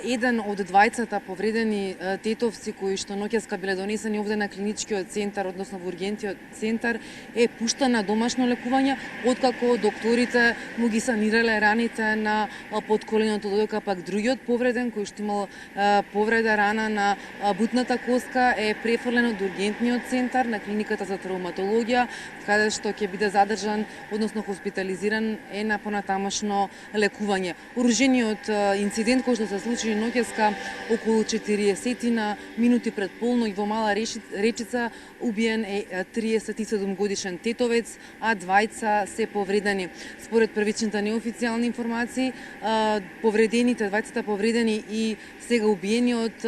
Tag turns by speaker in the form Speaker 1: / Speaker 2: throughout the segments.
Speaker 1: еден од двајцата повредени тетовци кои што ноќеска биле донесени овде на клиничкиот центар, односно во ургентниот центар, е пуштен на домашно лекување, откако докторите му ги санирале раните на подколеното, додека пак другиот повреден кој што имал повреда рана на бутната коска е префрлен од ургентниот центар на клиниката за травматологија, каде што ќе биде задржан, односно хоспитализиран е на понатамошно лекување. Оружениот инцидент кој што се случи ноќеска околу 40 минути пред полноќ во Мала Речица, убиен е 37 годишен тетовец, а двајца се повредени. Според првичните неофицијални информации, двајцата повредени и сега убиениот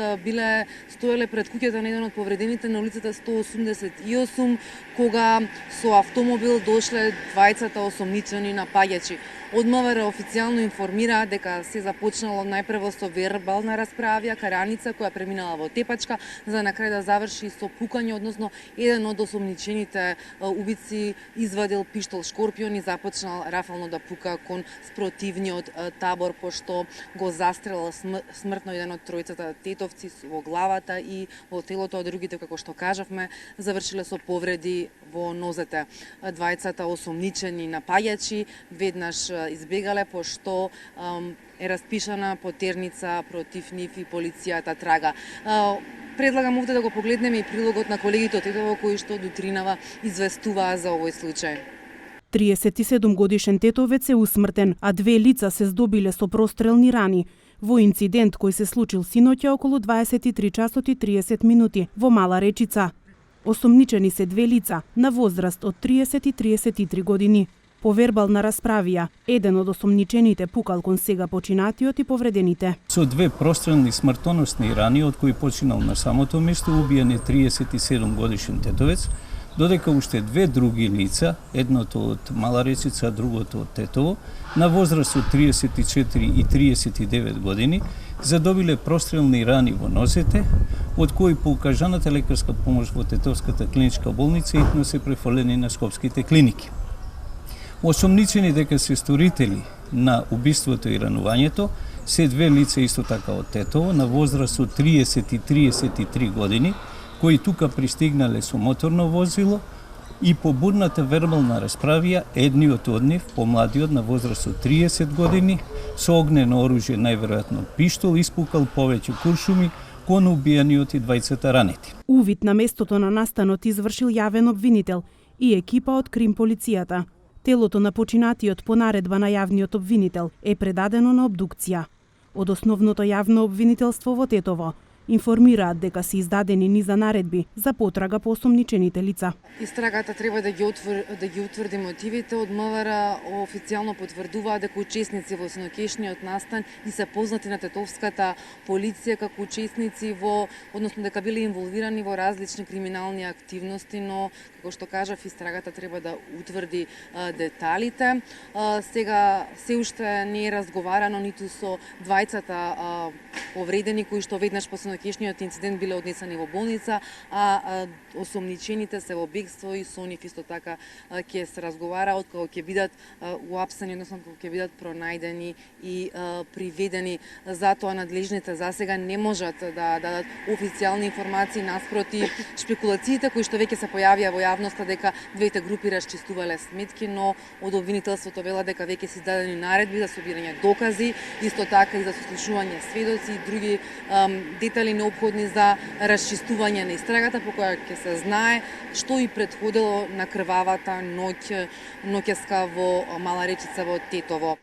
Speaker 1: стоеле пред куќата на еден од повредените на улицата 188, кога со автомобил дошле двајцата осомничени напаѓачи. Од МВР официјално информира дека се започнало најпрво со вербална расправа, караница која преминала во тепачка, за на крај да заврши со пукање, односно еден од осомничените убици извадил пиштол Шкорпион и започнал рафално да пука кон спротивниот табор, пошто го застрелал смртно еден од тројцата тетовци во главата и во телото, а другите, како што кажавме, завршиле со повреди во нозете. Двајцата осомничени напаѓачи веднаш избегале, пошто е распишана потерница против нив и полицијата трага. Предлагам овде да го погледнеме и прилогот на колегите од Тетово кои што дутринава известуваа за овој случај.
Speaker 2: 37 годишен тетовец е усмртен, а 2 лица се здобиле со прострелни рани во инцидент кој се случил синоќа околу 23 часот и 30 минути во Мала Речица. Осомничени се 2 лица на возраст од 30 и 33 години. По вербална расправија, еден од осомничените пукал кон сега починатиот и повредените.
Speaker 3: Со 2 прострелни смртоносни рани, од кои починал на самото место, убиен е 37 годишен тетовец, додека уште 2 други лица, едното од Мала Речица, другото од Тетово, на возраст од 34 и 39 години, задобиле прострелни рани во носете, од кои по укажаната лекарска помош во Тетовската клиничка болница итно се префрлени на скопските клиники. Осомничени дека се сторители на убиството и ранувањето се 2 лица исто така од Тетово на возраст од 30 и 33 години, кои тука пристигнале со моторно возило и по бурната вербална расправија едниот од нив, помладиот на возраст од 30 години, со огнено оружје, најверојатно пиштол, испукал повеќе куршуми кон убиениот и двајцата ранети.
Speaker 2: Увид на местото на настанот извршил јавен обвинител и екипа од крим полицијата. Телото на починатиот по наредба на јавниот обвинител е предадено на обдукција. Од основното јавно обвинителство во Тетово информираат дека се издадени низа наредби за потрага по осомничените лица.
Speaker 1: Истрагата треба да ги утврди мотивите. Од МВР официјално потврдуваа дека учесници во синоќешниот настан и се познати на тетовската полиција како учесници односно дека биле инволвирани во различни криминални активности, но како што кажав, истрагата треба да утврди деталите. Сега се уште не е разговарано ниту со двајцата повредени кои што веднаш по синоќешниот инцидент биле однесени во болница, а осомничените се во бегство и со нив исто така ќе се разговара откако ќе бидат уапсени, односно кога ќе бидат пронајдени и приведени. Затоа надлежните засега не можат да дадат официјални информации наспроти шпекулациите кои што веќе се појавија во јавноста дека двете групи расчистувале сметки, но од обвинителството вела дека веќе се издадени наредби за собирање докази, исто така и за сослушување сведоци и други детали неопходни за расчистување на истрагата, по која ќе се знае што и претходило на крвавата ноќеска во Мала Речица во Тетово.